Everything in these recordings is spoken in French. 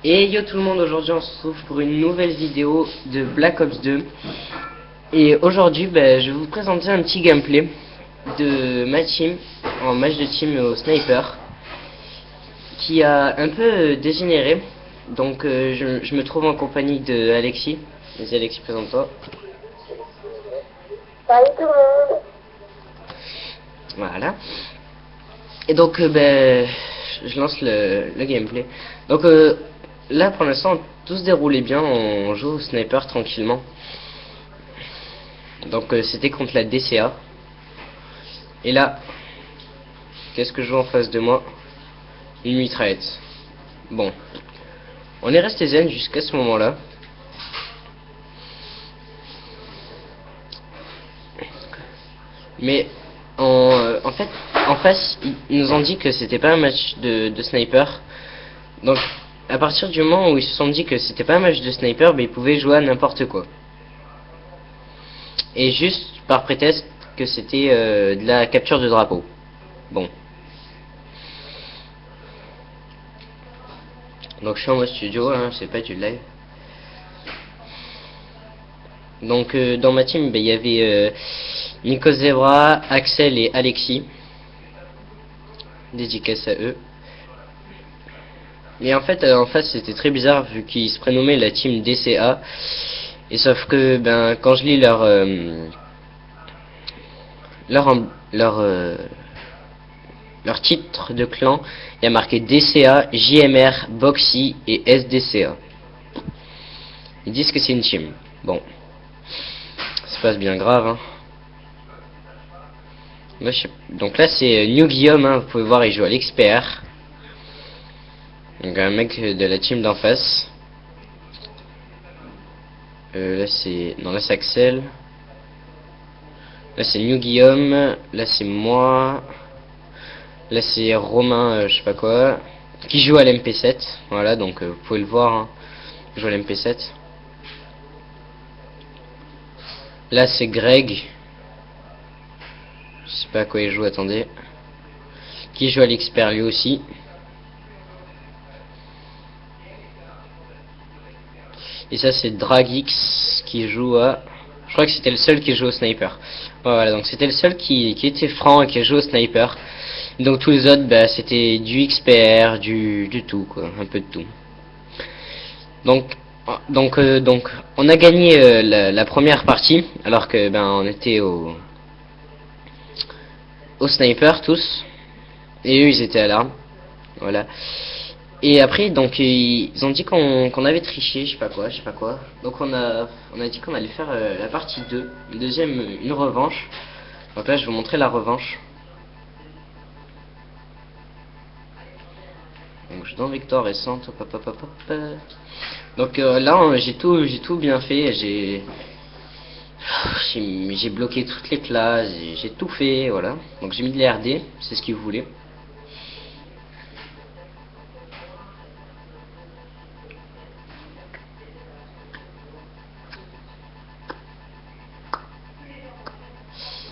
Et yo tout le monde, aujourd'hui on se retrouve pour une nouvelle vidéo de Black Ops 2. Et aujourd'hui je vais vous présenter un petit gameplay de ma team en match de team au sniper qui a un peu dégénéré. Donc je me trouve en compagnie de Alexis. Vas-y Alexis, présente-toi. Salut tout le monde. Voilà. Et donc je lance le gameplay. Donc là pour l'instant tout se déroulait bien, on joue au sniper tranquillement. Donc c'était contre la DCA. Et là, qu'est-ce que je vois en face de moi? Une mitraillette. Bon, on est resté zen jusqu'à ce moment-là. Mais en fait, en face, ils nous ont dit que c'était pas un match de sniper. Donc, à partir du moment où ils se sont dit que c'était pas un match de sniper, ils pouvaient jouer à n'importe quoi. Et juste par prétexte que c'était de la capture de drapeau. Bon. Donc je suis en mode studio, hein, c'est pas du live. Donc dans ma team, il y avait Nico Zebra, Axel et Alexis. Dédicace à eux. Et en fait, en face, c'était très bizarre vu qu'ils se prénommaient la team DCA. Et sauf que, quand je lis leur titre de clan, il y a marqué DCA, JMR, Boxy et SDCA. Ils disent que c'est une team. Bon, c'est pas bien grave. Hein. Donc là c'est New Guillaume, hein, vous pouvez voir, il joue à l'expert. Donc un mec de la team d'en face. Là c'est Axel. Là c'est New Guillaume. Là c'est moi. Là c'est Romain, je sais pas quoi, qui joue à l'MP7. Voilà, donc vous pouvez le voir, hein, il joue à l'MP7. Là c'est Greg. Je sais pas à quoi il joue, attendez. Qui joue à l'expert lui aussi. Et ça c'est Dragix qui joue à... Je crois que c'était le seul qui joue au sniper. Voilà, donc c'était le seul qui était franc et qui joue au sniper. Donc tous les autres, c'était du expert, du tout, quoi. Un peu de tout. Donc on a gagné la première partie, alors que on était au sniper tous. Et eux ils étaient à l'arme. Voilà. Et après donc ils ont dit qu'on avait triché, je sais pas quoi. Donc on a dit qu'on allait faire la partie 2, une revanche. Donc là je vais vous montrer la revanche. Donc je suis dans Victor récente. Donc là j'ai tout bien fait, j'ai bloqué toutes les classes, j'ai tout fait, voilà. Donc j'ai mis de l'RD, c'est ce qu'ils voulaient.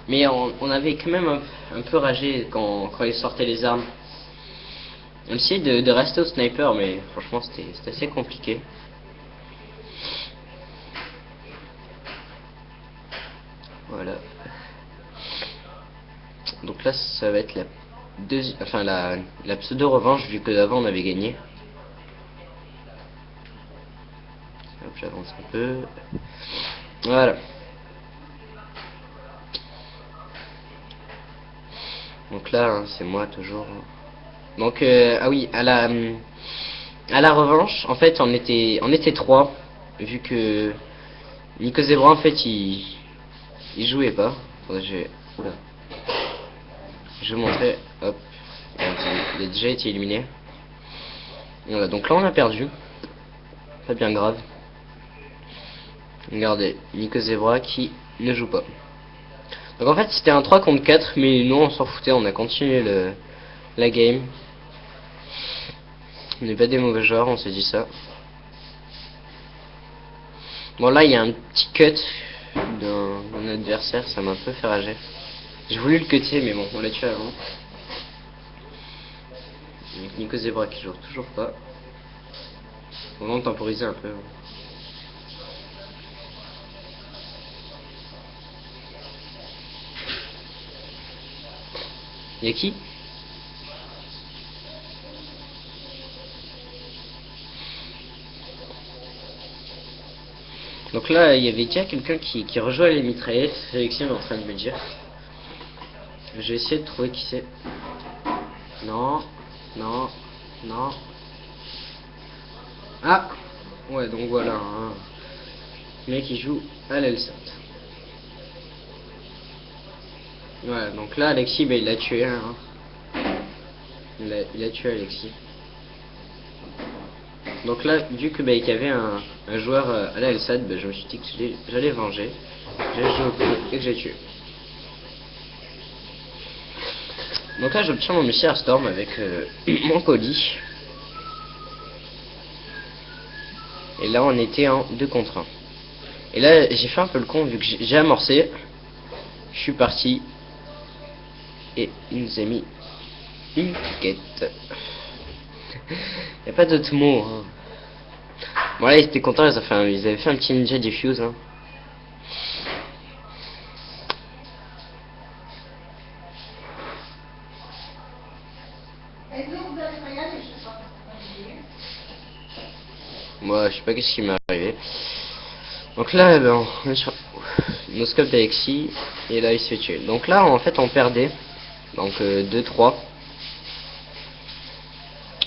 Mais on avait quand même un peu ragé quand ils sortaient les armes. On essayait de rester au sniper, mais franchement c'était assez compliqué. Voilà. Donc là ça va être la pseudo revanche vu que d'avant on avait gagné. Hop, j'avance un peu. Voilà. Donc là hein, c'est moi toujours. Donc ah oui, à la revanche, en fait on était trois, vu que Nico Zebra en fait il jouait pas. Faudrait que je vais vous montrer. Hop, il a déjà été éliminé. Voilà, donc là on a perdu. Pas bien grave. Regardez, Nico Zebra qui ne joue pas. Donc en fait c'était un 3 contre 4, mais nous on s'en foutait, on a continué la game. On n'est pas des mauvais joueurs, on s'est dit ça. Bon là il y a un petit cut d'un adversaire, ça m'a un peu fait rager. J'ai voulu le cutter mais bon, on l'a tué avant. Donc Nico Zebra qui joue toujours pas. On va temporiser un peu. Y'a qui? Donc là, il y avait déjà quelqu'un qui rejoint les mitraillettes. Alexis est en train de me dire. Je vais essayer de trouver qui c'est. Non, non, non. Ah! Ouais, donc voilà. Hein. Le mec qui joue à l'Elsat. Voilà, donc là, Alexis, bah, il l'a tué. Hein. Il a tué Alexis. Donc là, vu que qu'il y avait un joueur à la LSAT, je me suis dit que j'allais venger. J'ai joué au coup et que j'ai tué. Donc là, j'obtiens mon mystère Storm avec mon colis. Et là, on était en 2 contre 1. Et là, j'ai fait un peu le con vu que j'ai amorcé. Je suis parti. Et il nous a mis une piquette. Y a pas d'autre mot. Hein. Bon là, ils étaient contents, ils avaient fait un petit ninja diffuse. Hein. Moi, je sais pas qu'est-ce qui m'est arrivé. Donc là, ben, on est sur nos scopes d'Alexis, et là, il se fait tuer. Donc là, en fait, on perdait. Donc 2-3.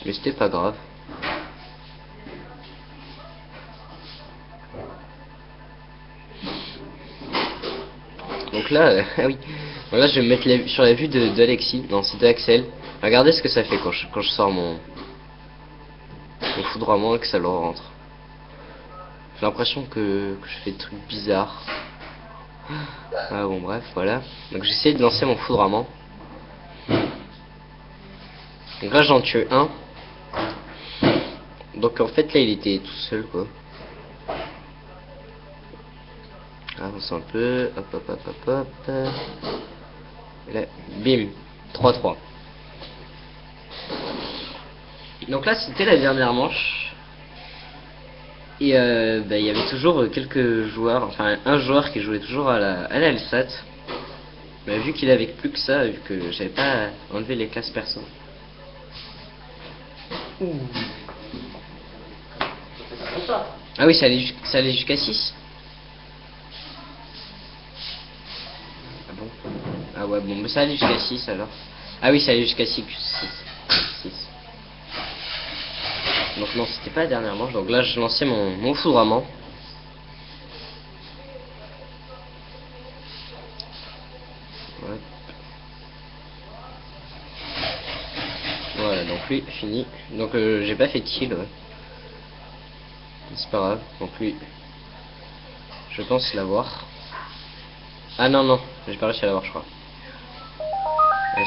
Mais c'était pas grave. Donc là, ah oui. Bon, là, je vais me mettre sur la vue d'Alexis. Non, c'est d'Axel. Regardez ce que ça fait quand je sors mon foudroiement et que ça le rentre. J'ai l'impression que je fais des trucs bizarres. Ah bon, bref, voilà. Donc j'essaie de lancer mon foudroiement. Donc là, j'en tue un. Donc en fait, là, il était tout seul, quoi. Avance un peu. Hop, hop, hop, hop, hop. Et là, bim. 3-3. Donc là, c'était la dernière manche. Et il y avait toujours quelques joueurs, enfin un joueur qui jouait toujours à la LSAT. Mais vu qu'il avait plus que ça, vu que j'avais pas enlevé les classes perso. Ah oui, ça allait jusqu'à 6. Ah bon? Ah ouais, bon, mais ça allait jusqu'à 6 alors. Ah oui, ça allait jusqu'à 6. 6. Donc non, c'était pas la dernière manche. Donc là, je lançais mon foudroiement. Ouais. Voilà, donc lui, fini. Donc j'ai pas fait de kill, ouais. C'est pas grave. Donc lui, je pense l'avoir. Ah non, non, j'ai pas réussi à l'avoir, je crois. Ah,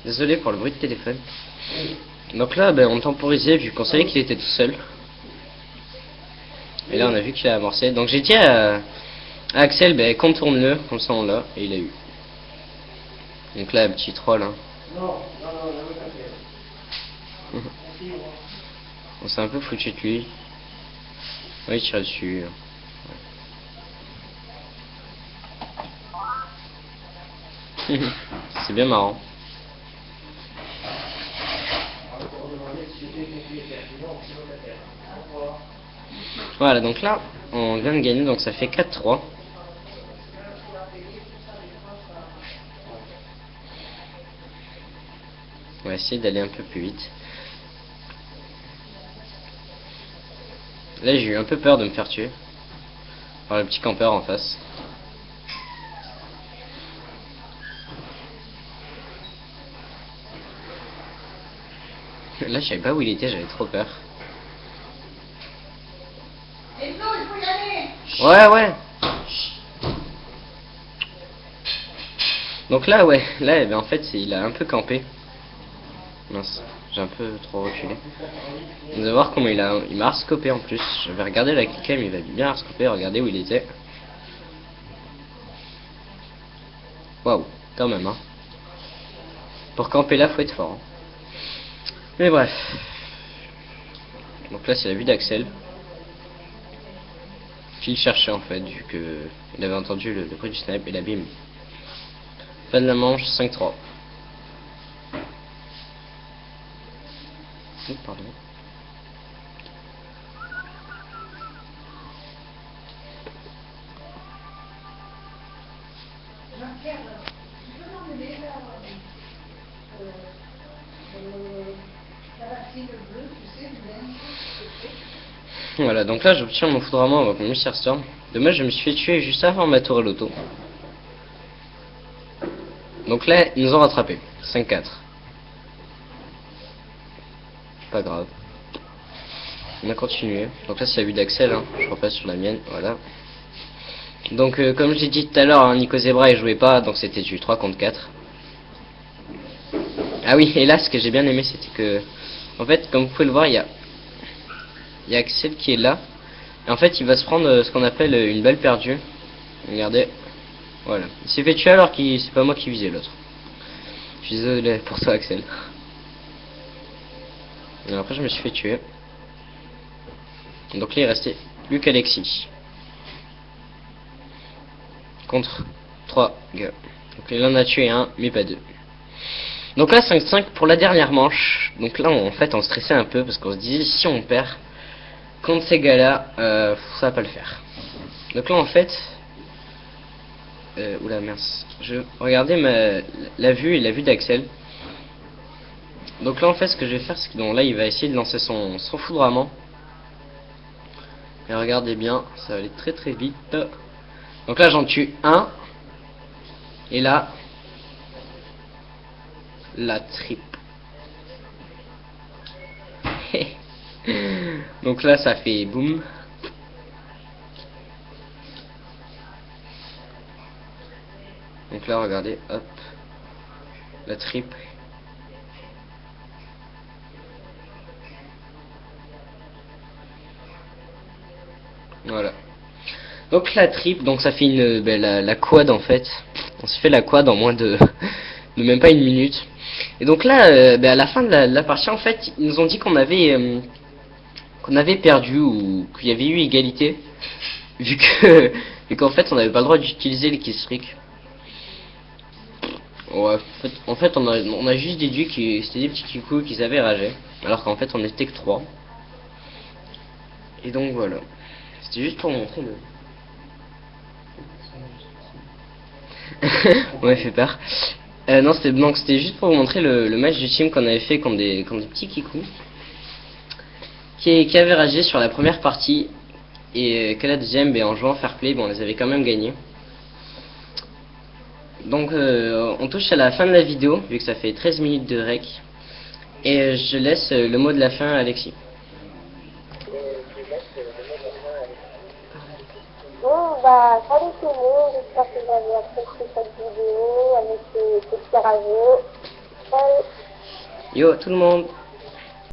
désolé pour le bruit de téléphone. Donc là, on temporisait vu qu'on savait qu'il était tout seul. Et là, on a vu qu'il a amorcé. Donc j'ai dit à Axel, contourne-le, comme ça on l'a, et il a eu. Donc là, un petit troll. Hein. On s'est un peu foutu de lui. Oui, il tire dessus. Ouais. C'est bien marrant. Voilà, donc là, on vient de gagner, donc ça fait 4-3. On va essayer d'aller un peu plus vite. Là, j'ai eu un peu peur de me faire tuer par le petit campeur en face. Là, je savais pas où il était, j'avais trop peur. Ouais, ouais. Donc là, ouais, là, en fait, il a un peu campé. Mince, j'ai un peu trop reculé. Vous allez voir comment il m'a arscopé en plus. J'avais regardé la killcam, il va bien arscopé, regardez où il était. Waouh, quand même, hein. Pour camper là, faut être fort. Hein. Mais bref. Donc là c'est la vue d'Axel. Qu'il cherchait en fait, vu que il avait entendu le bruit du snipe et la bim. Fin de la manche, 5-3. Oh, pardon. Voilà, donc là j'obtiens mon foudroiement avec mon Mr. Storm. Dommage, je me suis fait tuer juste avant ma tour à l'auto. Donc là, ils nous ont rattrapé. 5-4. Pas grave. On a continué. Donc là, c'est la vue d'Axel. Hein. Je repasse sur la mienne. Voilà. Donc, comme j'ai dit tout à l'heure, hein, Nico Zebra il jouait pas. Donc c'était du 3 contre 4. Ah oui, et là, ce que j'ai bien aimé, c'était que. En fait, comme vous pouvez le voir, il y a Axel qui est là. Et en fait, il va se prendre ce qu'on appelle une balle perdue. Regardez. Voilà. Il s'est fait tuer alors que c'est pas moi qui visais l'autre. Je suis désolé pour toi, Axel. Et après, je me suis fait tuer. Donc là, il restait Luc Alexis. Contre 3 gars. Donc là, on a tué un, mais pas deux. Donc là, 5-5 pour la dernière manche. Donc là, en fait, on stressait un peu parce qu'on se disait, si on perd contre ces gars-là, ça va pas le faire. Donc là, en fait... oula, mince. Je regardais la vue et la vue d'Axel. Donc là, en fait, ce que je vais faire, c'est que là, il va essayer de lancer son foudroiement. Et regardez bien, ça va aller très très vite. Donc là, j'en tue un. Et là, la tripe. Donc là, ça fait boum. Donc là, regardez, hop, la triple. Voilà. Donc la triple, donc ça fait la quad en fait. On s'est fait la quad en moins de même pas une minute. Et donc là, à la fin de la partie, en fait, ils nous ont dit qu'on avait perdu ou qu'il y avait eu égalité, vu qu'en fait on n'avait pas le droit d'utiliser les killstreaks. Ouais, en fait on a juste déduit que c'était des petits kikous qu'ils avaient ragé, alors qu'en fait on était que 3. Et donc voilà. C'était juste pour montrer le... ouais, fait peur. Non, c'était juste pour vous montrer le match du team qu'on avait fait contre des petits kikous qui avaient ragé sur la première partie et qu'à la deuxième, en jouant fair play, on les avait quand même gagnés. Donc on touche à la fin de la vidéo, vu que ça fait 13 minutes de rec. Et je laisse le mot de la fin à Alexis. Bon, salut tout le monde, j'espère que vous avez apprécié cette vidéo avec ces petits rageux. Salut. Yo tout le monde.